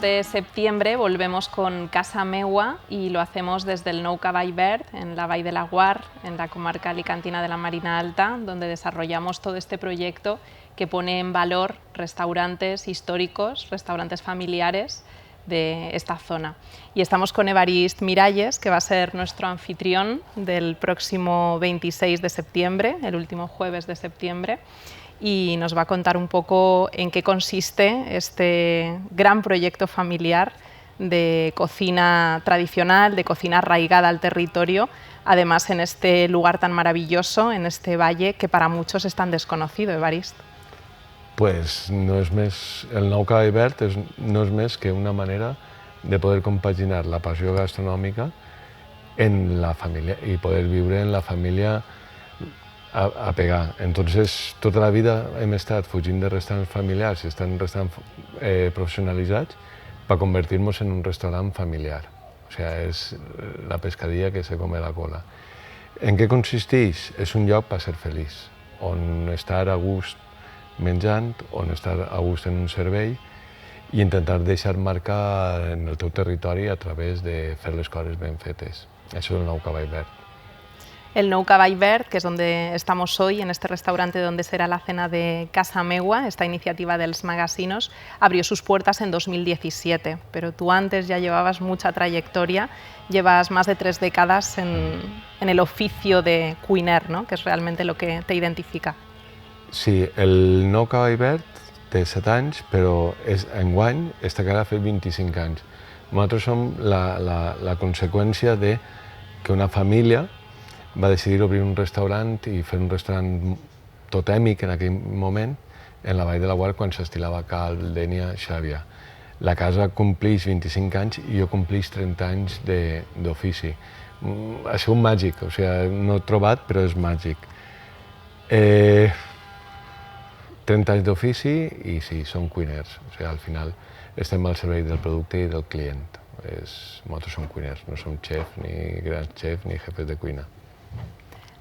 de septiembre volvemos con Casa Meua y lo hacemos desde el Nou Cavall Verd, en la Vall de Laguar, en la comarca alicantina de la Marina Alta, donde desarrollamos todo este proyecto que pone en valor restaurantes históricos, restaurantes familiares de esta zona. Y estamos con Evarist Miralles, que va a ser nuestro anfitrión del próximo 26 de septiembre, el último jueves de septiembre, y nos va a contar un poco en qué consiste este gran proyecto familiar de cocina tradicional, de cocina arraigada al territorio, además en este lugar tan maravilloso, en este valle que para muchos es tan desconocido, Evarist. Pues no és més, el Nou Cavall Verd no és més que una manera de poder compaginar la passió gastronòmica en la família i poder viure en la família a pegar. Entonces, tota la vida hem estat fugint de restaurants familiars i estan restaurants professionalitzats per convertir-nos en un restaurant familiar. O sea, és la pescadilla que se come la cola. En què consisteix? És un lloc per ser feliç, on estar a gust menjant, on estar a gust en un servei i intentar deixar marca en el teu territori a través de fer les coses ben fetes. Això és el Nou Cavall Verd. El Nou Cavall Verd, que es donde estamos hoy, en este restaurante donde será la cena de Casa Meua, esta iniciativa de los Magasinos, abrió sus puertas en 2017, pero tú antes ya llevabas mucha trayectoria, llevas más de 3 décadas en el oficio de cuiner, ¿no? Que es realmente lo que te identifica. Sí, el Nou Cavall Verd té 7 anys, però enguany esta cara ha fet 25 anys. Nosaltres som la conseqüència de que una família va decidir obrir un restaurant i fer un restaurant totèmic en aquell moment en la Vall de Laguar quan s'estilava Caldènia Xàbia. La casa compleix 25 anys i jo compleix 30 anys d'ofici. Ha sigut màgic, o sigui, no he trobat, però és màgic. 30 anys d'ofici i sí, som cuiners. O sigui, al final estem al servei del producte i del client. Nosaltres som cuiners, no som xef, ni grans xefs, ni jefes de cuina.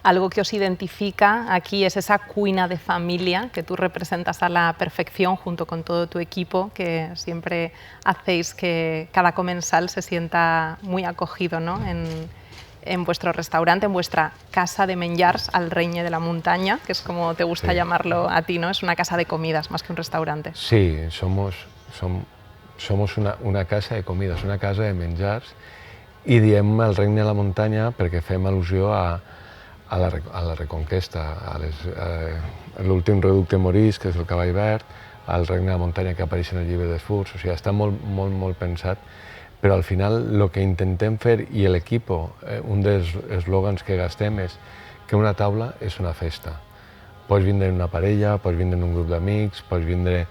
Algo que os identifica aquí es esa cuina de familia que tú representas a la perfección junto con todo tu equipo, que siempre hacéis que cada comensal se sienta muy acogido, ¿no? en vuestro restaurante, en vuestra casa de menjars al Regne de la Montaña, que es como te gusta llamarlo a ti, ¿no? Es una casa de comidas más que un restaurante. Sí, somos una casa de comidas, una casa de menjars, i diem el Regne de la Muntanya perquè fem al·lusió a la Reconquesta, a l'últim reducte morís, que és el Cavall Verd, al Regne de la Muntanya que apareix en el llibre dels Furs, o sigui, està molt pensat, però al final el que intentem fer, i l'equip, un dels eslògans que gastem és que una taula és una festa. Pots vindre en una parella, pots vindre en un grup d'amics, pots vindre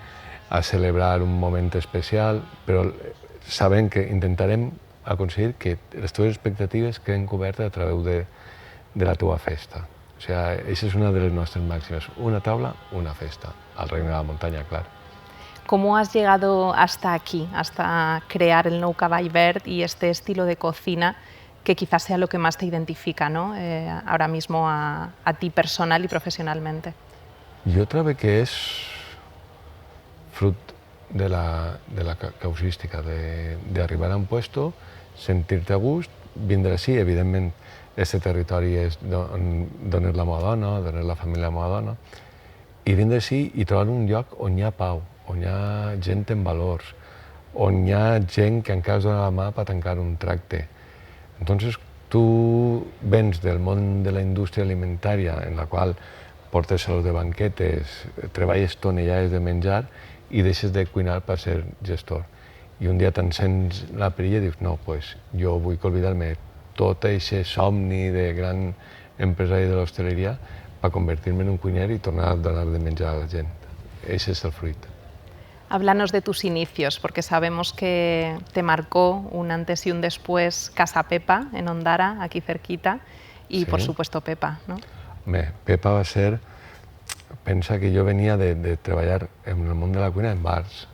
a celebrar un moment especial, però sabent que intentarem aconseguir que les teves expectatives queden cobertes a través de la teva festa. O sigui, aquesta és una de les nostres màximes. Una taula, una festa. Al Regne de la Muntanya, clar. ¿Cómo has llegado hasta aquí, hasta crear el Nou Cavall Verd y este estilo de cocina que quizás sea lo que más te identifica, ¿no? Ahora mismo a ti personal y profesionalmente? Jo trobo que és fruit de la causística, d'arribar a un puesto, sentir-te a gust, vindre així, evidentment, este territori és d'on és la meva dona, d'on és la família de la meva dona, i vindre així i trobar un lloc on hi ha pau, on hi ha gent en valors, on hi ha gent que encara es dona la mà per tancar un tracte. Entonces, tu vens del món de la indústria alimentària, en la qual portes salons de banquetes, treballes tonellades de menjar i deixes de cuinar per ser gestor. I un dia t'encens la perilla i dius, no, pues jo vull oblidar-me tot aquest somni de gran empresari de l'hostaleria per convertir-me en un cuiner i tornar a donar de menjar a la gent. Ese és el fruit. Háblanos de tus inicios, porque sabemos que te marcó un antes y un después Casa Pepa, en Ondara, aquí cerquita, y por supuesto Pepa, ¿no? Pepa va ser... Pensa que jo venia de treballar en el món de la cuina en bars,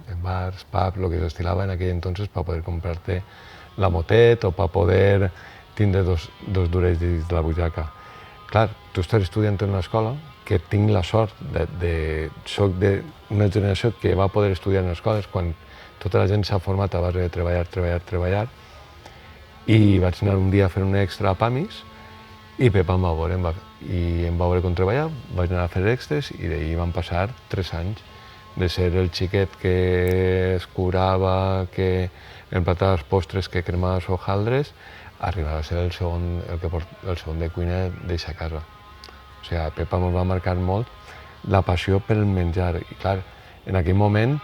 pubs, el que s'estilava en aquell entonces per poder comprar-te la motet o per poder tindre dos durells dins de la butxaca. Clar, tu estàs estudiant en una escola que tinc la sort soc d'una generació que va poder estudiar en escoles quan tota la gent s'ha format a base de treballar, i vaig anar un dia a fer un extra a Pamis, i Pepa em va veure, em va veure com treballava, vaig anar a fer extras i d'ahir van passar 3 anys de ser el xiquet que es curava, que emplatava els postres, que cremava els hojaldres, a arribar a ser el segon de cuina d'eixa casa. O sigui, Pepa ens va marcar molt la passió pel menjar. I clar, en aquell moment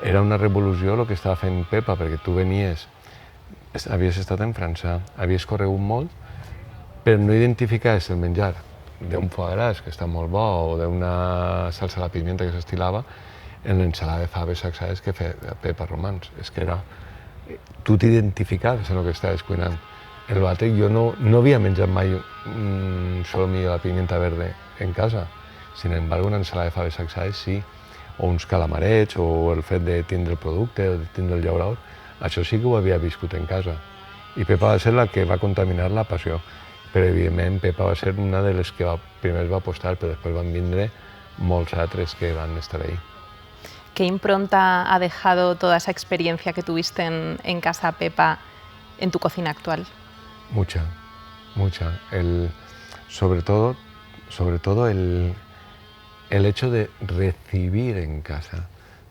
era una revolució el que estava fent Pepa, perquè tu venies, havies estat en França, havies corregut molt, però no identificaves el menjar d'un foie gras, que està molt bo, o d'una salsa a la pimienta que s'estilava, en l'ensalada de faves sacsades que feia Pepa Romans. És que era... Tu t'identificaves en el que estaves cuinant. El bàtec, jo no havia menjat mai solomillo a la pimienta verde en casa. Sin embargo, una ensalada de faves sacsades sí, o uns calamarets, o el fet de tindre el producte, o de tindre el llaurador, això sí que ho havia viscut en casa. I Pepa va ser la que va contaminar la passió. Però, evidentment, Pepa va ser una de les que primer va apostar, però després van vindre molts altres que van estar ahí. ¿Qué impronta ha dejado toda esa experiencia que tuviste en Casa Pepa en tu cocina actual? Mucha. Sobre todo el hecho de recibir en casa.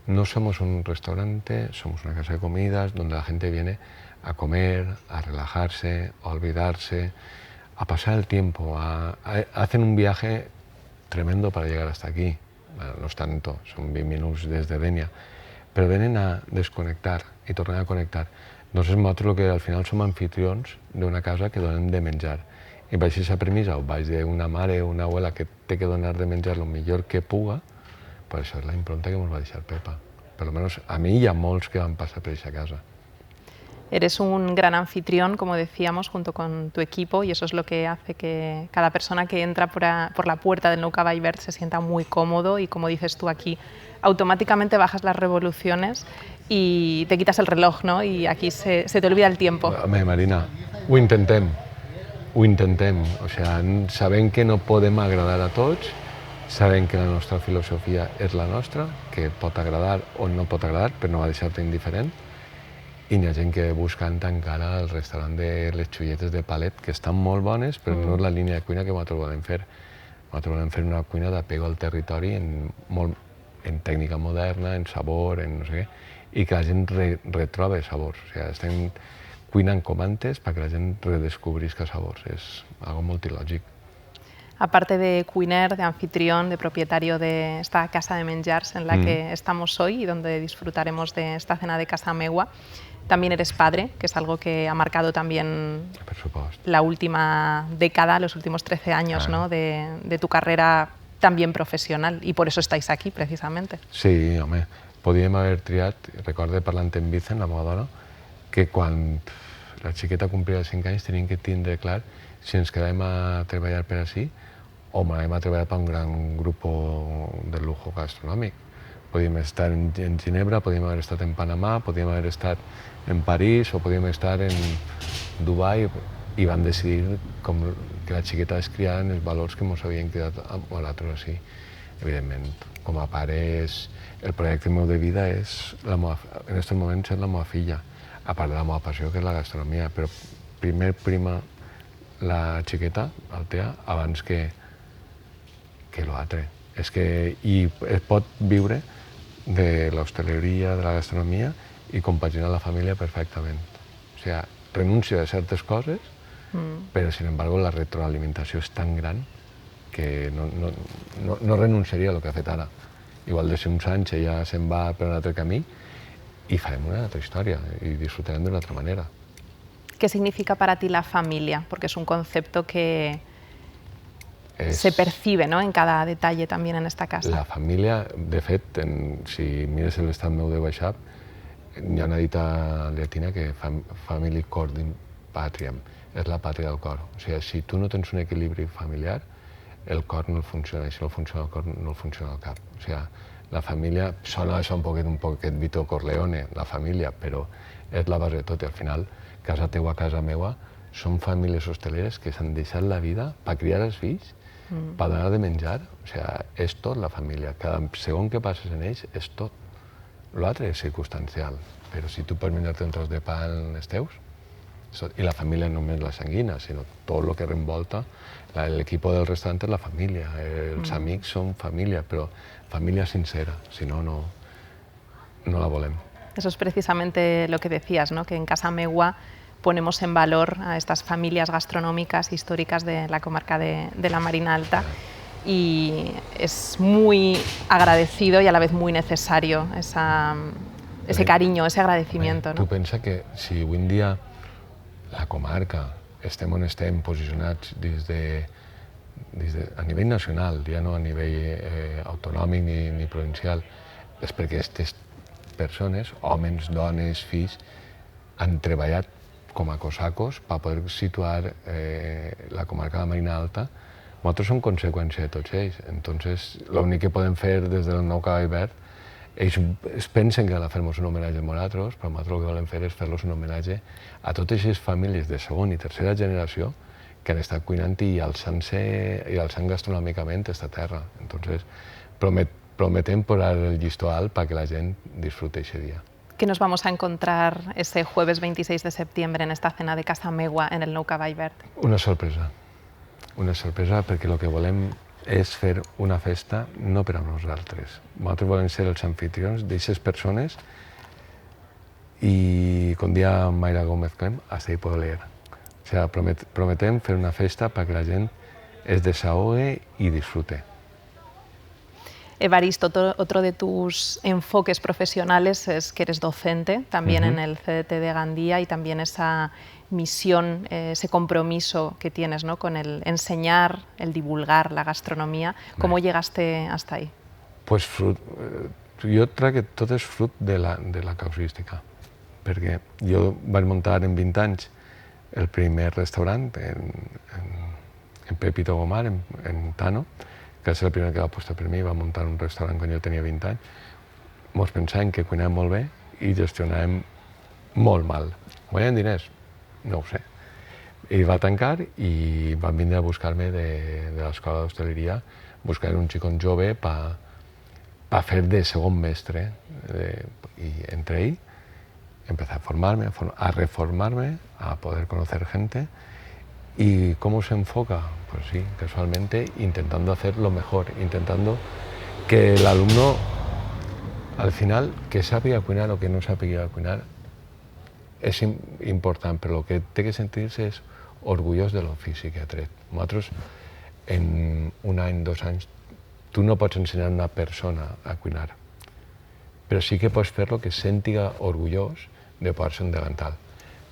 No somos un restaurante, somos una casa de comidas donde la gente viene a comer, a relajarse, a olvidarse, a pasar el tiempo, hacen un viaje tremendo para llegar hasta aquí. Bueno, no es tanto, son 20 minuts des de Dénia, però venen a desconnectar i tornen a connectar. Nosaltres nosaltres que al final som anfitrions d'una casa que donem de menjar. I baix aquesta premissa, o baix d'una mare o una abuela que té que donar de menjar el millor que puga, pues això és la impronta que ens va deixar Pepa. Per almenys a mi hi ha molts que van passar per aquesta casa. Eres un gran anfitrión, como decíamos, junto con tu equipo, y eso es lo que hace que cada persona que entra por la puerta del Nou Cavall Verd se sienta muy cómodo y, como dices tú aquí, automáticamente bajas las revoluciones y te quitas el reloj, ¿no? Y aquí se te olvida el tiempo. Home, Marina, ho intentem. O sigui, sabem que no podem agradar a tots, sabem que la nostra filosofia és la nostra, que pot agradar o no pot agradar, però no va deixar-te indiferent. I hi ha gent que buscant encara el restaurant de les xulletes de palet, que estan molt bones, però no és la línia de cuina que nosaltres volem fer. Nosaltres volem fer una cuina d'apego al territori en tècnica moderna, en sabor, en no sé què, i que la gent retrobe sabors. O sigui, estem cuinant com antes perquè la gent redescobrisca sabors. És algo multilògic. Aparte de cuiner, de anfitrión, de propietario de esta casa de menjars en la que estamos hoy y donde disfrutaremos de esta cena de Casa Meua, también eres padre, que es algo que ha marcado también la última década, los últimos 13 años, ¿no? de tu carrera también profesional, y por eso estáis aquí, precisamente. Sí, home, podíem haver triat, recordo parlant amb Vicent, la meva dona, que quan la xiqueta complia 5 anys teníem que tindre clar si ens quedàvem a treballar per ací o anàvem a treballar per un gran grup de lujo gastronòmic. Podíem estar en Ginebra, podíem haver estat en Panamà, podíem haver estat en París o podíem estar en Dubai, i vam decidir que la xiqueta es criara en els valors que ens havien criat a nosaltres així. Evidentment, com a pare, el projecte meu de vida és, en aquest moment, ser la meva filla, a part de la meva passió, que és la gastronomia, però primer prima la xiqueta, Altea, abans que l'altre. És que es pot viure de l'hostaleria, de la gastronomia, i compaginar la família perfectament. O sigui, renuncio a certes coses, però, sin embargo, la retroalimentació és tan gran que no renunciaria a el que ha fet ara. Igual de ser uns anys ella se'n va per un altre camí y faremos una otra historia y disfrutarán de una otra manera. ¿Qué significa para ti la familia? Porque es un concepto que se percibe, ¿no?, en cada detalle también en esta casa. La família, de fet, si mires l'estat meu de WhatsApp, hi ha una dita llatina que family cordum patriam, és la pàtria del cor. O sigui, si tu no tens un equilibri familiar, el cor no funciona, i si no funciona el cor, no funciona el cap. O sigui, la família, sona això un poquet Vito Corleone, la família, però és la base de tot. I al final, casa teua, casa meua, són famílies hosteleres que s'han deixat la vida per criar els fills, per donar de menjar. O sigui, és tot la família. Cada segon que passes en ells és tot. L'altre és circumstancial, però si tu pots menjar-te un tros de pa en els teus, i la família no només la sanguina, sinó tot el que envolta, l'equip del restaurant és la família, els amics són família, però família sincera, si no, no la volem. Eso es precisamente lo que decías, ¿no? Que en Casa Meua ponemos en valor a estas familias gastronómicas históricas de la comarca de la Marina Alta y es muy agradecido y a la vez muy necesario ese cariño, ese agradecimiento. Tu pensa que si avui en dia la comarca estem on estem posicionats a nivell nacional, ja no a nivell autonòmic ni provincial, és perquè aquestes persones, homes, dones, fills, han treballat com a cosacos per poder situar la comarca de la Marina Alta. Nosaltres som conseqüència de tots ells, entonces l'únic que podem fer des del Nou Cavall Verd, ells pensen que fer-nos un homenatge a nosaltres, però nosaltres el que volem fer és fer-los un homenatge a totes aquestes famílies de segona i tercera generació que han estat cuinant i alçant gastronòmicament aquesta terra. Entonces, prometem posar el llistó alt perquè la gent disfruti aquest dia. ¿Qué nos vamos a encontrar ese jueves 26 de septiembre en esta cena de Casa Meua en el Nou Cavall Verd? Una sorpresa perquè el que volem és fer una festa no per a nosaltres. Nosaltres volem ser els anfitrions d'aquestes persones i, com dia Mayra Gómez Clem, hasta ahí puedo leer. O sea, prometem fer una festa perquè la gent es desahogue y disfrute. Evaristo, otro de tus enfoques profesionales es que eres docente también en el CDT de Gandía y también esa misión, ese compromiso que tienes, ¿no?, con el enseñar, el divulgar la gastronomía. ¿Cómo llegaste hasta ahí? Pues jo crec que tot és fruit de la causística, perquè jo vaig muntar en 20 anys el primer restaurant en Pepito Gomar, en Tano, que va ser el primer que va apostar per mi, va muntar un restaurant quan jo tenia 20 anys. Ens pensàvem que cuinàvem molt bé i gestionàvem molt mal. Guanyàvem diners? No ho sé. I va tancar i van vindre a buscar-me de l'escola d'hostaleria, buscant un xicon jove per fer de segon mestre. I entre ell empecé a formarme, a reformarme, a poder conocer gente. ¿Y cómo se enfoca? Pues sí, casualmente intentando hacer lo mejor, intentando que el alumno, al final, que sàpiga cuinar o que no sàpiga cuinar, és important, però el que té que sentir-se és orgullós de l'ofici que ha tret. Nosaltres, en un any, 2 anys, tu no pots ensenyar a una persona a cuinar, però sí que pots fer-lo que sentiga orgullós de posar-se un delantal.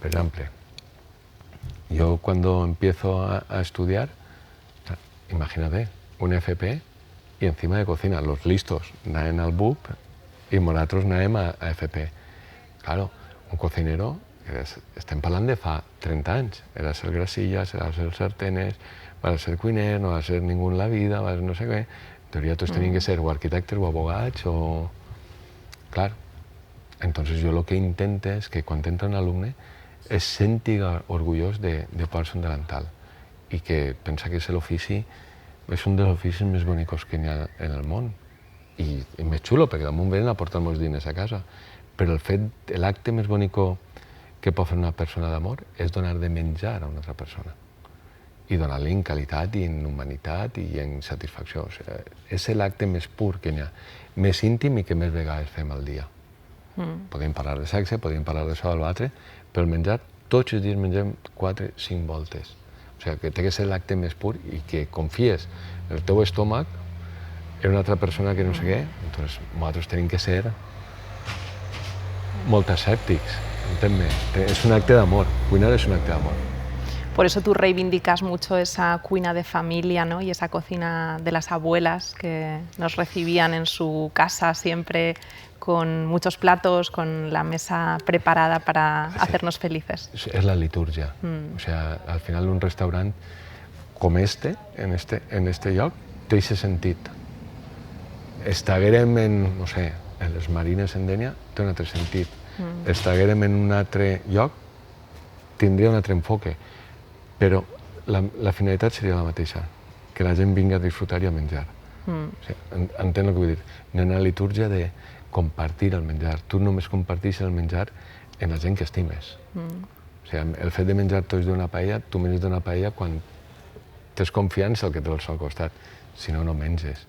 Per exemple, yo cuando empiezo a estudiar, imagínate, un FP y encima de cocina, los listos anaven al BUP i nosaltres anàvem a FP. Claro, un cocinero, estem parlant de fa 30 anys, era ser grasillas, era ser sartenes, va ser cuiner, no va ser ningú en la vida, va ser no sé què. En teoria tots tenien que ser o arquitectes o abogats o... Clar, entonces jo el que intento és que quan entra un alumne es sentiga orgullós de posar-se un delantal i que pensa que és l'ofici, és un dels oficis més bonics que hi ha en el món i més xulo, perquè damunt venen a portar molts diners a casa, però l'acte més bonic que pot fer una persona d'amor és donar de menjar a una altra persona i donar-li en qualitat i en humanitat i en satisfacció. O sigui, és l'acte més pur que hi ha, més íntim i que més vegades fem al dia. Podem parlar de sexe, podem parlar d'això o l'altre, però el menjar, tots els dies mengem 4-5 voltes. O sigui, que té que ser l'acte més pur i que confies en el teu estómac en una altra persona que no sé què. Doncs nosaltres tenim que ser molt escèptics, entén-me. És un acte d'amor, cuinar és un acte d'amor. Por eso tú reivindicas mucho esa cuina de familia, ¿no?, y esa cocina de las abuelas que nos recibían en su casa siempre con muchos platos, con la mesa preparada para hacernos felices. És la litúrgia. O sea, al final un restaurant com en este lloc, té aquest sentit. Estiguérem en, no sé, en les Marines en Dénia, té un altre sentit. Estiguérem en un altre lloc, tindria un altre enfoque. Però la finalitat seria la mateixa, que la gent vingui a disfrutar i a menjar. O sigui, entén el que vull dir. Hi ha una litúrgia compartir el menjar. Tu només comparteixes el menjar amb la gent que estimes. O sigui, el fet de menjar tots d'una paella, tu menges d'una paella quan tens confiança el que tens al costat, si no, no menges.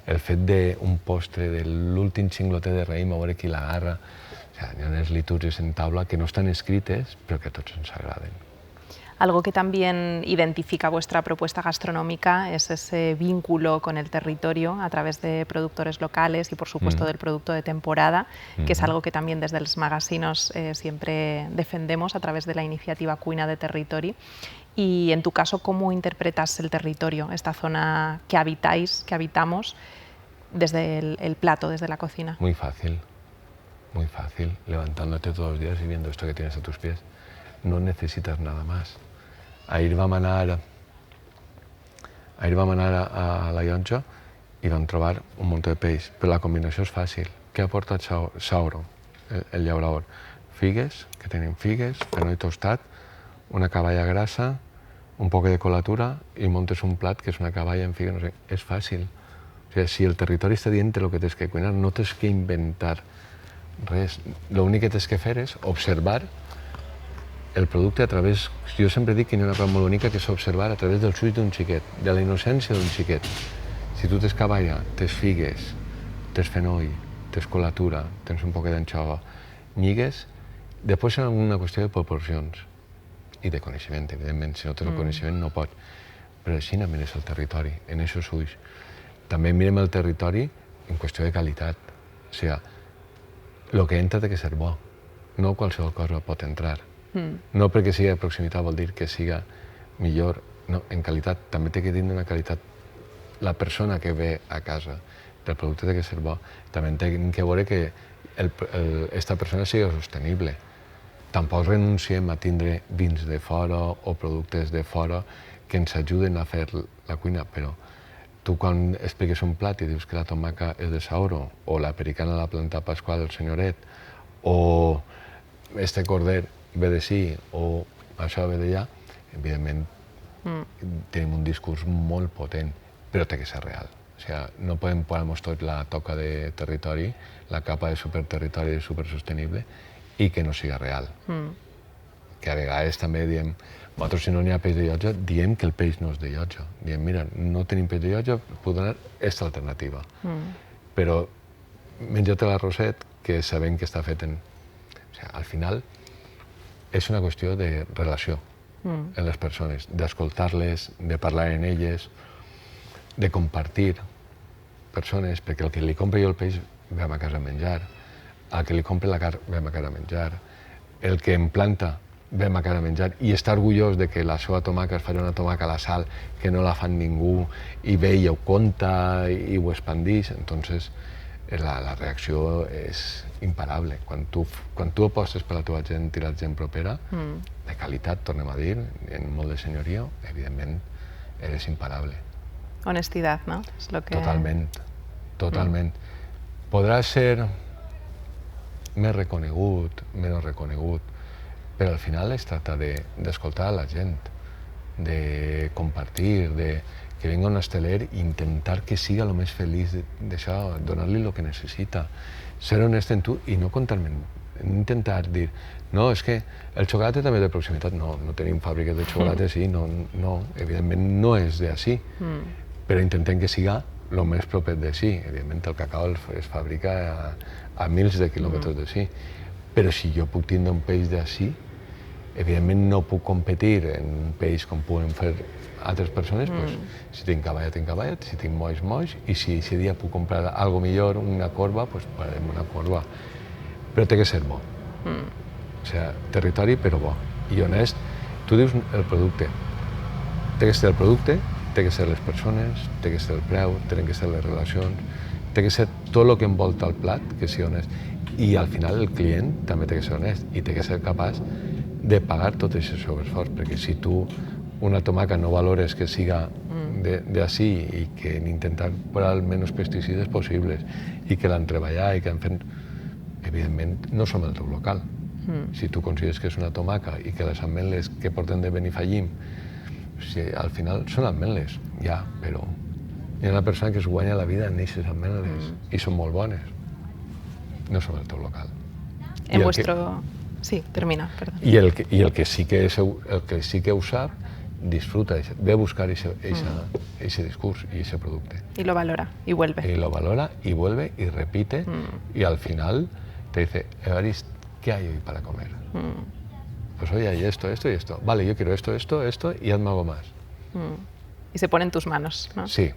El fet d'un postre de l'últim xinglotet de raïm, a veure qui l'agarra. O sigui, hi ha unes litúrgies en taula que no estan escrites, però que a tots ens agraden. Algo que también identifica vuestra propuesta gastronómica es ese vínculo con el territorio a través de productores locales y, por supuesto, del producto de temporada, que es algo que también desde los magasinos siempre defendemos a través de la iniciativa Cuina de Territori. Y en tu caso, ¿cómo interpretas el territorio, esta zona que habitáis, que habitamos, desde el plato, desde la cocina? Muy fácil, levantándote todos los días y viendo esto que tienes a tus pies. No necesitas nada más. Ahir vam anar a la Llotja i vam trobar un munt de peix, però la combinació és fàcil. Què ha portat Sauro, el llaurador? Figues, que tenim figues, fenoi tostat, una caballa grassa, un poc de colatura i muntes un plat que és una caballa amb figues, no sé, és fàcil. O sigui, si el territori està dient el que tens que cuinar, no tens que inventar res. L'únic que tens que fer és observar el producte a través... Jo sempre dic que hi ha una cosa molt bonica que és observar a través dels ulls d'un xiquet, de la innocència d'un xiquet. Si tu tens caballa, tens figues, tens fenoi, tens colatura, tens un poc d'anxova, lligues, després és una qüestió de proporcions i de coneixement, evidentment. Si no tens el coneixement no pots. Però així no mires el territori, en aquests ulls. També mirem el territori en qüestió de qualitat. O sigui, el que entra té que ser bo. No qualsevol cosa pot entrar. No perquè sigui de proximitat vol dir que siga millor, no, en qualitat. També té que tindre una qualitat la persona que ve a casa. El producte té que ser bo. També té que veure que aquesta persona sigui sostenible. Tampoc renunciem a tindre vins de fora o productes de fora que ens ajuden a fer la cuina, però tu quan expliques un plat i dius que la tomaca és de Sauro, o la pericana de la planta pasqual del senyoret, o este corder ve de sí o això ve d'allà, evidentment tenim un discurs molt potent, però té que ser real. O sigui, no podem posar-nos tot la toca de territori, la capa de superterritori i supersostenible, i que no siga real. Que a vegades també diem, nosaltres si no n'hi ha peix de Llotja, diem que el peix no és de Llotja. Diem, mira, no tenim peix de Llotja, pot donar aquesta alternativa. Però menja-te l'arrosset que sabem que està fet en... O sigui, al final, és una qüestió de relació en les persones, d'escoltar-les, de parlar en elles, de compartir persones, perquè el que li compra jo el peix ve a casa a menjar, el que li compra la carn ve a casa a menjar, el que em planta ve a casa a menjar i està orgullós de que la seva tomaca es farà una tomaca a la sal que no la fan ningú i ve i ho conta i ho expandix, entonces la reacció és imparable. Quan tu apostes per la teva gent i la gent propera, de qualitat, tornem a dir, en molt de senyoria, evidentment, eres imparable. Honestidad, ¿no? Es lo que... Totalment, totalment. Podrà ser més reconegut, menys reconegut, però al final es tracta d'escoltar a la gent, de compartir, que venga un hosteler i intentar que siga el més feliç d'això, donar-li el que necessita, ser honest en tu i no contar-me, intentar dir, no, és que el xocolata també és de proximitat, no tenim fàbriques de xocolata, sí, no, evidentment no és d'ací, però intentem que siga el més proper de sí. Evidentment el cacau es fabrica a mils de quilòmetres de sí, però si jo puc tindre un peix d'ací, evidentment no puc competir en un peix com poden fer altres persones, si tinc caballa, si tinc moix, i si aquest dia puc comprar alguna millor, una corba, doncs pararem una corba. Però té que ser bo. O sigui, territori però bo. I honest, tu dius el producte. Té que ser el producte, té que ser les persones, té que ser el preu, tenen que ser les relacions, té que ser tot el que envolta el plat, que sigui honest. I al final el client també té que ser honest i té que ser capaç de pagar tot aquest sobreesforç, perquè si tu una tomaca no valores que siga d'ací i que intentar posar els menys pesticides possibles i que l'han treballat i que han fet... Evidentment, no som el teu local. Si tu consideres que és una tomaca i que les ametles que porten de Benifallim, al final són ametles, ja, però hi ha una persona que es guanya la vida en aquestes ametles i són molt bones. no som el teu local. En vuestro... Sí, termina, perdón. Y el que sí que ho sap, disfruta, ve a buscar ese discurso y ese producto. Y lo valora, y vuelve. Y lo valora, y vuelve, y repite, y al final te dice, Evarist, ¿qué hay hoy para comer? Pues hoy hay esto, esto y esto. Vale, yo quiero esto, esto, esto, y hazme algo más. Y se pone en tus manos, ¿no? Sí.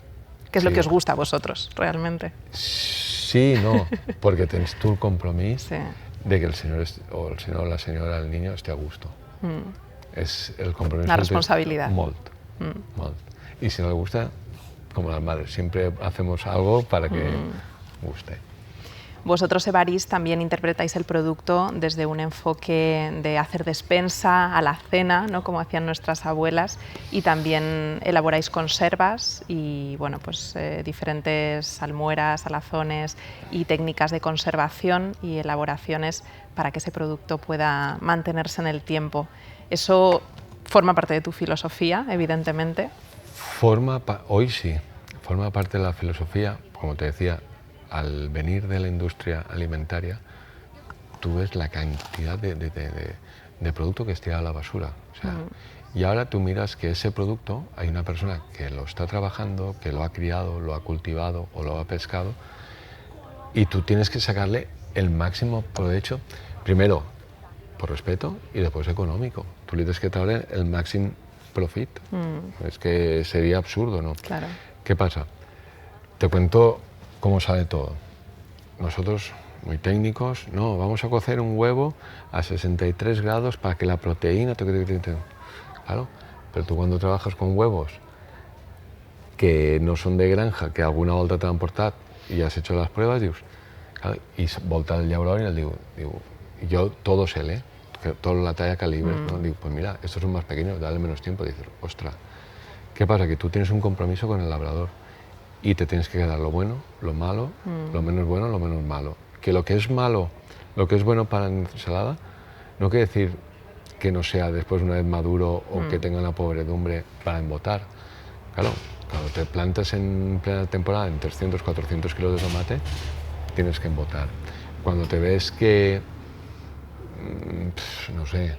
¿Qué es lo que os gusta a vosotros, realmente? Sí, no, porque tens tú el compromiso Sí. de que el señor o la señora, el niño, esté a gusto. Es el compromiso. Una responsabilidad. Molt. Y si no le gusta, como las madres, siempre hacemos algo para que guste. Vosotros, Evarist, también interpretáis el producto desde un enfoque de hacer despensa a la cena, ¿no? Como hacían nuestras abuelas, y también elaboráis conservas y bueno, pues, diferentes salmueras, salazones y técnicas de conservación y elaboraciones para que ese producto pueda mantenerse en el tiempo. Eso forma parte de tu filosofía, evidentemente. Hoy sí, forma parte de la filosofía, como te decía. Al venir de la industria alimentaria, tú ves la cantidad de producto que está a la basura. O sea, y ahora tú miras que ese producto, hay una persona que lo está trabajando, que lo ha criado, lo ha cultivado o lo ha pescado, y tú tienes que sacarle el máximo provecho, primero por respeto y después económico. Tú le tienes que traer el máximo profit. Es que sería absurdo, ¿no? Claro. ¿Qué pasa? Te cuento cómo sale todo. Nosotros, muy técnicos, no, vamos a cocer un huevo a 63 grados para que la proteína... Claro, pero tú cuando trabajas con huevos que no son de granja, que alguna volta t'han portat y has hecho las pruebas, dius, claro, y volta el llaurador y le digo, yo todo sé, que toda la talla calibre, ¿no? Digo, pues mira, estos son más pequeños, dale menos tiempo. Dices, ostras, ¿qué pasa? Que tú tienes un compromiso con el labrador. Y te tienes que quedar lo bueno, lo malo, lo menos bueno, lo menos malo. Que lo que es malo, lo que es bueno para la ensalada, no quiere decir que no sea después una vez maduro o que tenga una podredumbre para embotar. Claro, cuando te plantas en plena temporada en 300, 400 kilos de tomate, tienes que embotar. Cuando te ves que, no sé,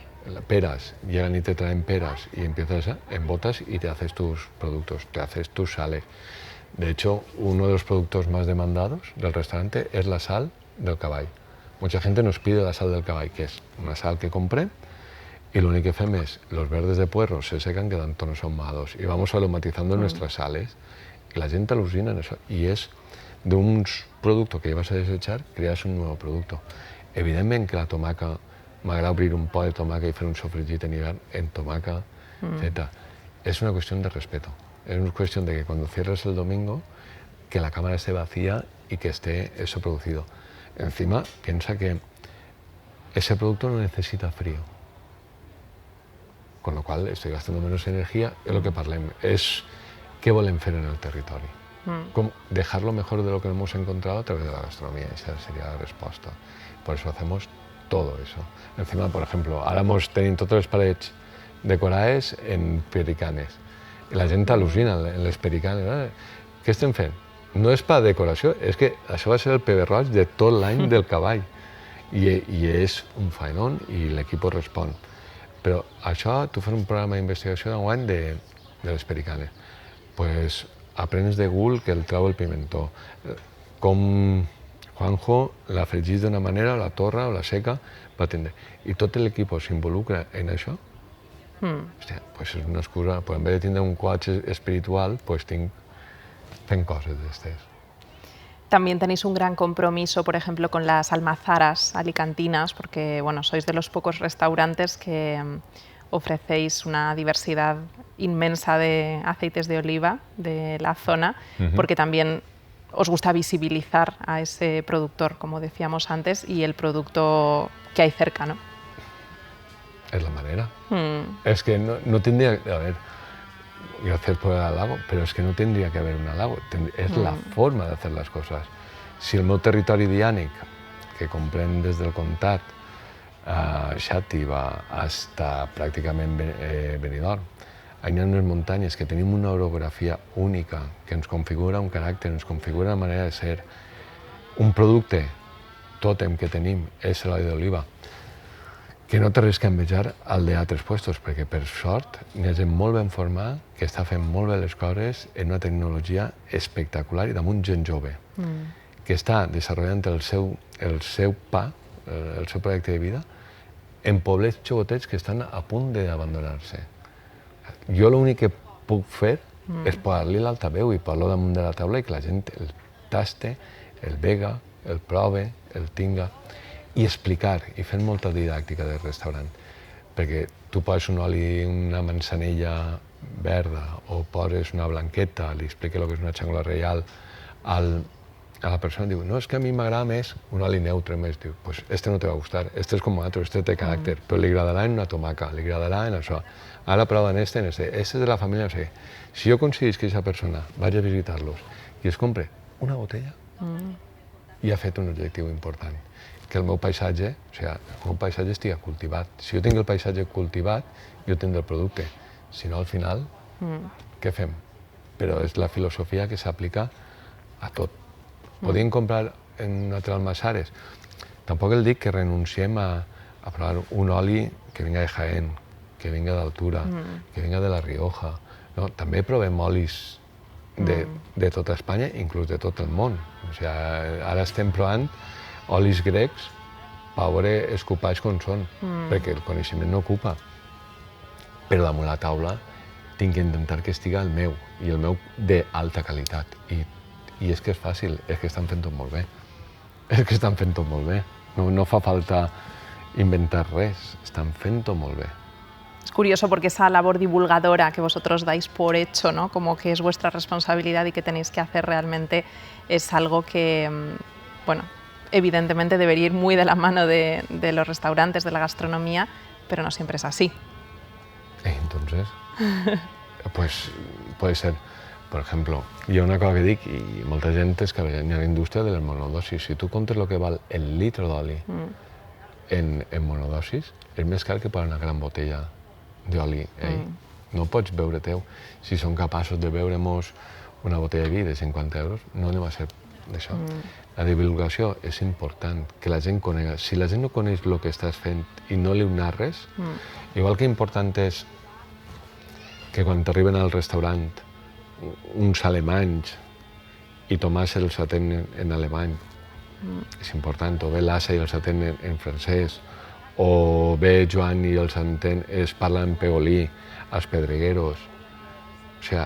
peras, llegan y te traen peras y empiezas a embotas y te haces tus productos, te haces tus sales. De hecho, uno de los productos más demandados del restaurante es la sal del cavall. Mucha gente nos pide la sal del cavall, que es una sal que compré y lo único que fem es, los verdes de puerro se secan, quedan tonos ahumados y vamos aromatizando nuestras sales y la gente alucina en eso. Y es de un producto que ibas a desechar, creas un nuevo producto. Evidentment que la tomaca, m'agrada obrir un pot de tomaca y fer un sofregit en hivern en tomaca feta. Es una cuestión de respeto. Es una cuestión de que cuando cierres el domingo, que la cámara esté vacía y que esté eso producido. Encima, piensa que ese producto no necesita frío. Con lo cual estoy gastando menos energía. Es lo que parlem. És què volem fer en el territori. Com dejarlo mejor de lo que hemos encontrado a través de la gastronomía. Esa sería la respuesta. Por eso hacemos todo eso. Encima, por ejemplo, ahora tenim totes les parets decorades en pericanes. I la gent al·lucina en les pericanes. Què estem fent? No és per decoració, és que això va ser el pebé roig de tot l'any del cavall. I és un faenón i l'equip respon. Però això, tu fas un programa d'investigació d'enguany de les pericanes. Pues aprens de Gul que el trau el pimentó. Com Juanjo la fregís d'una manera, la torra o la seca, va atendre. I tot l'equip s'involucra en això. Hòstia, pues és una excusa, pues en vez de tindre un coach espiritual, pues tinc fent coses d'estes. También tenéis un gran compromiso, por ejemplo, con las almazaras alicantinas, porque bueno, sois de los pocos restaurantes que ofrecéis una diversidad inmensa de aceites de oliva de la zona, porque también os gusta visibilizar a ese productor, como decíamos antes, y el producto que hay cerca, ¿no? Es la manera. Es que no tendría... A ver, gracias por el halago, pero es que no tendría que haber un halago. Es la forma de hacer las cosas. Si el meu territori diànic, que comprèn des del Comtat, Xàtiva, hasta pràcticament Benidorm, hi ha unes muntanyes que tenim una orografia única, que ens configura un caràcter, ens configura una manera de ser, un producte tòtem que tenim és l'oli d'oliva, que no té res que envejar al d'altres puestos, perquè per sort hi ha gent molt ben formada que està fent molt bé les coses en una tecnologia espectacular i damunt gent jove, que està desenvolupant el seu pa, el seu projecte de vida, en poblets xicotets que estan a punt d'abandonar-se. Jo l'únic que puc fer és posar-li l'altaveu i posar-lo damunt de la taula i que la gent el taste, el vega, el prove, el tinga, i explicar, i fent molta didàctica del restaurant. Perquè tu poses un oli, una manzanilla verda, o poses una blanqueta, li expliques el que és una xangola reial, a la persona diu, no, és que a mi m'agrada més un oli neutre, més, diu, pues este no te va a gustar, este és com altre, este té caràcter, però li agradarà en una tomaca, li agradarà en això. Ara prova en este, este és de la família, no sé. Si jo aconseguís que aquesta persona vagi a visitar-los i es compre una botella, i ha fet un objectiu important, que el meu paisatge, o sigui, el meu paisatge estigui cultivat. Si jo tinc el paisatge cultivat, jo tindré el producte. Si no, al final, què fem? Però és la filosofia que s'aplica a tot. Podríem comprar en altres almassares. Tampoc el dic que renunciem a provar un oli que vinga de Jaén, que vinga d'Altura, que vinga de la Rioja. No, també provem olis de tota Espanya, inclús de tot el món. O sigui, ara estem provant olis grecs per veure els cupats com són, perquè el coneixement no ocupa. Però damunt la taula tinc que intentar que estigui el meu, i el meu d'alta qualitat. I és que és fàcil, és que estan fent tot molt bé. És que estan fent tot molt bé. No fa falta inventar res, estan fent tot molt bé. Es curioso porque esa labor divulgadora que vosotros dais por hecho, ¿no? Como que es vuestra responsabilidad y que tenéis que hacer realmente es algo que, bueno, evidentemente debería ir muy de la mano de los restaurantes, de la gastronomía, pero no siempre es así. Entonces, pues puede ser. Por ejemplo, hi ha una cosa que dic, i molta gent és que hi ha la indústria de les monodosis. Si tu comptes el que val el litre d'oli en monodosis, és més car que per una gran botella d'oli. No pots beure teu. Si som capaços de beure-nos una botella de vi de 50 euros, no anem a ser d'això. La divulgació és important, que la gent conega. Si la gent no coneix el que estàs fent i no li narres, igual que important és que quan t'arriben al restaurant uns alemanys i Tomàs els atén en alemany, és important, o bé l'Assa i els atén en francès, o bé Joan i els atén, es parla en pegolí, als pedregueros. O sigui,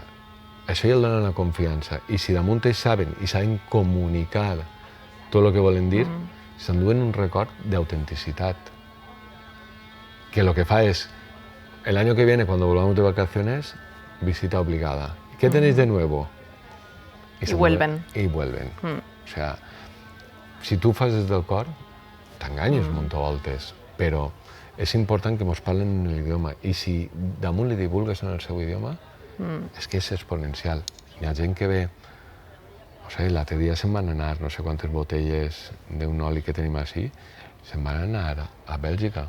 això ja el dona una confiança. I si damunt ells saben i saben comunicar tot el que volen dir, s'enduen un record d'autenticitat. Que lo que fa es, el año que viene, cuando volvamos de vacaciones, visita obligada. ¿Qué tenéis de nuevo? Y vuelven. Y vuelven. O sea, si tu fas des del cor, t'enganyes moltes voltes, però és important que mos parlen en l'idioma. I si damunt li divulgues en el seu idioma, és que és exponencial. Hi ha gent que ve, o sigui, l'altre dia se'n van anar no sé quantes botelles d'un oli que tenim així, se'n van anar a Bèlgica,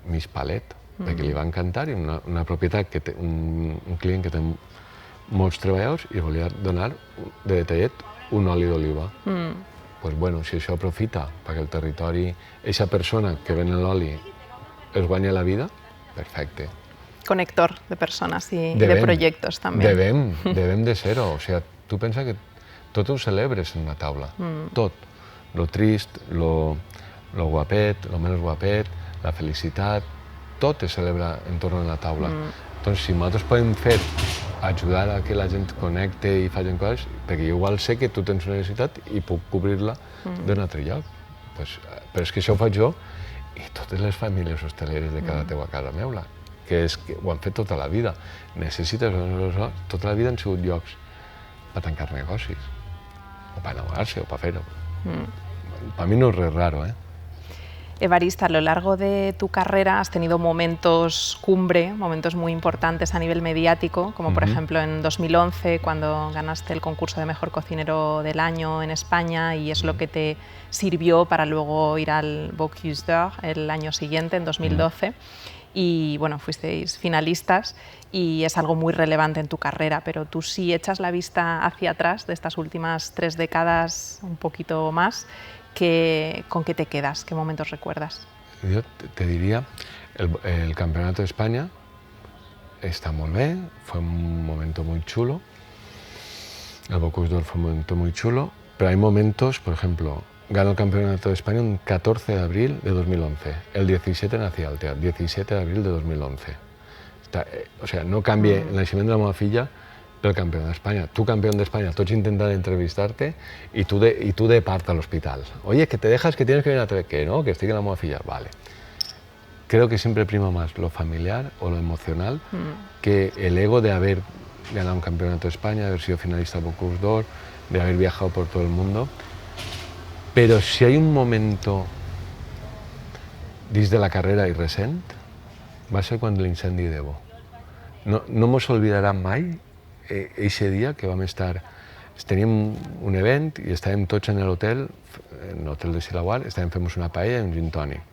mig palet, perquè li va encantar, i una propietat, un client que té molts treballadors i volia donar de detallet un oli d'oliva. Doncs, bueno, si això aprofita perquè el territori, aquesta persona que ven l'oli es guanya la vida, perfecte. Conector de personas y de proyectos también. Devem de ser-ho. O sigui, tu pensa que tot ho celebres en una taula, tot. Lo trist, lo guapet, lo menys guapet, la felicitat, tot es celebra entorn a la taula. Doncs si nosaltres podem fer ajudar a que la gent connecte i facin coses, perquè jo igual sé que tu tens una necessitat i puc cobrir-la d'un altre lloc. Però és que això ho faig jo i totes les famílies hosteleres de cada teua casa meula, que ho han fet tota la vida. Necessites, tota la vida han sigut llocs per tancar negocis, o per enamorar-se, o per fer-ho. Per mi no és res raro, Evariste, a lo largo de tu carrera has tenido momentos cumbre, momentos muy importantes a nivel mediático, como por ejemplo en 2011, cuando ganaste el concurso de Mejor Cocinero del Año en España, y es lo que te sirvió para luego ir al Bocuse d'Or el año siguiente, en 2012. y bueno, fuisteis finalistas y es algo muy relevante en tu carrera, pero tú si echas la vista hacia atrás de estas últimas 3 décadas, un poquito más, ¿con qué te quedas? ¿Qué momentos recuerdas? Yo te diría, el Campeonato de España está molt bé, fue un momento muy chulo, el Bocuse d'Or fue un momento muy chulo, pero hay momentos, por ejemplo, gano el Campeonato de España un 14 de abril de 2011, el 17 nací al teatro, 17 de abril de 2011. O sea, no canvié el naixement de la meva filla pel campió d'Espanya. Tu, campeón de España, tots intentant entrevistarte y tú de part a l'hospital. Oye, que te dejas que tienes que venir a TV. Que no, que estic en la meva filla. Vale. Creo que siempre prima más lo familiar o lo emocional que el ego de haber ganado un campeonato de España, de haber sido finalista del Bocuse d'Or, de haber viajado por todo el mundo. Pero si hay un momento dins de la carrera i recent, va ser quan l'incendi d'Evo. No mos oblidarà mai eixe dia que vam estar... Teníem un event i estàvem tots en l'hotel, en l'hotel de Silauar, estàvem fent una paella i un gin tònic.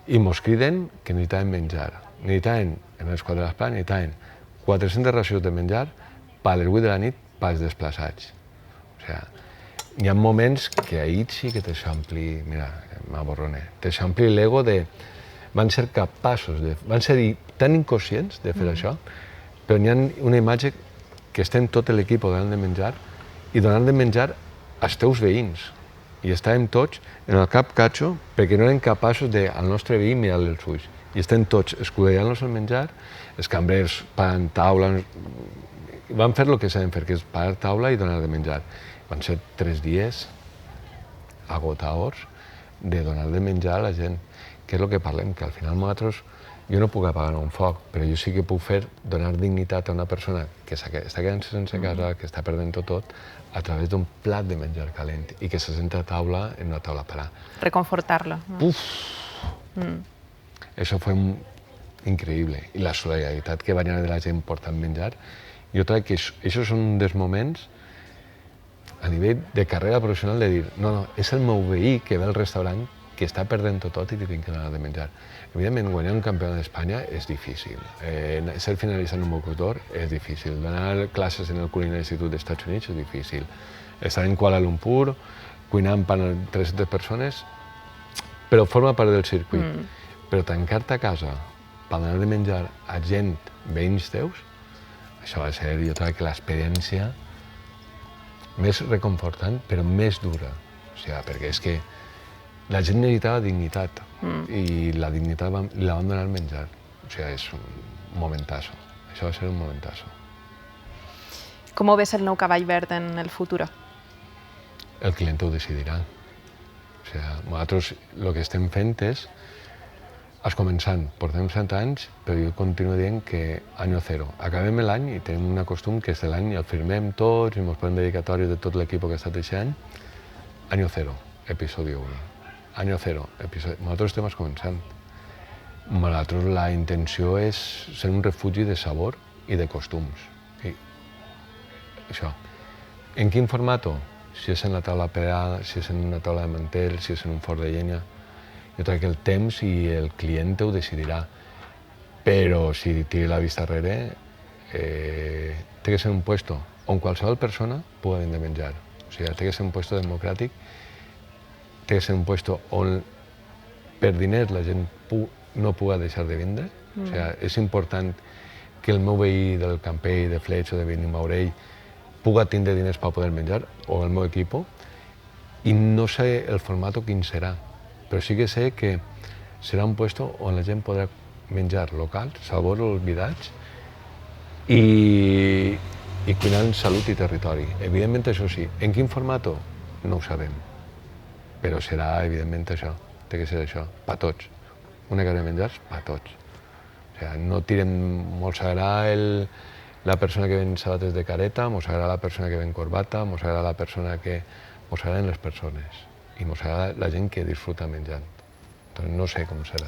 I mos criden que necessitàvem menjar. Necessitàvem, en les 4 de l'Esplà, necessitàvem 400 racions de menjar per les 8 de la nit pels desplaçats. O sigui, hi ha moments que ahir sí que t'eixampli, mira, m'aborroné, t'eixampli l'ego de... Van ser capaços de... Van ser tan inconscients de fer això, però hi ha una imatge que estem tot l'equip donant de menjar i donant de menjar als teus veïns. I estàvem tots en el cap catxo perquè no eren capaços de, al nostre veí, mirar-li els ulls. I estem tots escudellant-nos el menjar, els cambrers pagant taula... Van fer el que saben fer, que és pagar taula i donar de menjar. Van ser 3 dies agotadors de donar de menjar a la gent, que és el que parlem, que al final nosaltres, jo no puc apagar un foc, però jo sí que puc fer donar dignitat a una persona que està quedant sense casa, que està perdent tot, a través d'un plat de menjar calent i que se senta a taula en una taula parada. Reconfortarlo. ¿No? Uf! Eso fue increïble. I la solidaritat que va haver de la gent portant menjar, jo crec que això són un dels moments a nivell de carrera professional de dir no, és el meu veí que ve al restaurant que està perdent tot i que tinc que anar de menjar. Evidentment, guanyar un campionat d'Espanya és difícil. Ser finalista en un Bocuse d'Or és difícil. Donar classes en el Culinary Institute dels Estats Units és difícil. Estar en Kuala Lumpur, cuinant per a 300 persones, però forma part del circuit. Però tancar-te a casa per donar de menjar a gent, veïns teus, això va ser, jo crec que l'experiència més reconfortant, però més dura. O sigui, perquè és que la gent necessitava dignitat i la dignitat la van donar al menjar. O sigui, és un momentazo. Això va ser un momentazo. ¿Cómo ves el nou cavall verd en el futuro? El client ho decidirà. O sigui, nosaltres el que estem fent és començant, portem 100 anys, però jo continuo dient que año cero. Acabem l'any i tenim un costum que és l'any i el firmem tots i ens posem dedicatoris de tot l'equip que ha estat aquest any. Año cero, episodi 1. Año cero, episodi... Nosaltres estem començant. Nosaltres la intenció és ser un refugi de sabor i de costums. I això. En quin formato? Si és en la taula plegada, si és en una taula de mantell, si és en un forn de llenya. Jo crec que el temps i el client ho decidirà, però si tira la vista darrere, té que ser un puesto on qualsevol persona pugui venir a menjar. O sigui, té que ser un puesto democràtic, té que ser un puesto on per diners la gent no pugui deixar de vindre. O sigui, és important que el meu veí del Campell, de Fleig o de Benimaurell pugui tindre diners per poder menjar, o el meu equip, i no sé el format quin serà. Però sí que sé que serà un puesto on la gent podrà menjar locals, sabors olvidats i cuinant salut i territori. Evidentment, això sí. En quin format? No ho sabem. Però serà, evidentment, això. Té que ser això, per tots. Una casa de menjars, per tots. O sigui, no tirem... Mos agrada la persona que ven sabates de careta, mos agrada la persona que ven corbata, mos agrada la persona que... Mos agraden les persones. I mos agrada la gent que disfruta menjant. Doncs no sé com serà.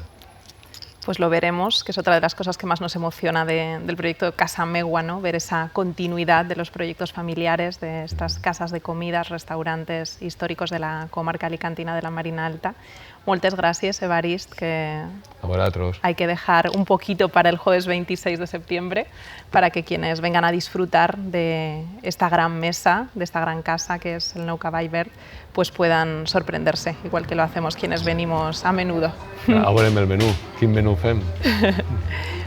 Pues lo veremos, que es otra de las cosas que más nos emociona del proyecto Casa Meua, ¿no? Ver esa continuidad de los proyectos familiares, de estas casas de comidas, restaurantes históricos de la comarca alicantina de la Marina Alta. Moltes gràcies, Evarist, que A vosotros. hay que dejar un poquito para el jueves 26 de septiembre, para que quienes vengan a disfrutar de esta gran mesa, de esta gran casa que es el Nou Cavall Verd, pues puedan sorprenderse, igual que lo hacemos quienes venimos a menudo. A veurem el menú. Quin menú fem?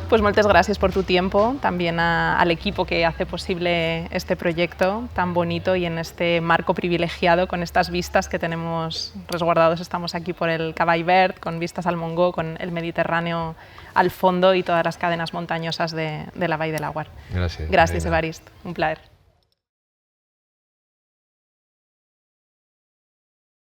Pues muchas gracias por tu tiempo, también al equipo que hace posible este proyecto tan bonito y en este marco privilegiado con estas vistas que tenemos resguardados. Estamos aquí por el Cavall Verd, con vistas al Montgó, con el Mediterráneo al fondo y todas las cadenas montañosas de la Vall de Laguar. Gràcies. Gràcies, Evarist. Un plaer.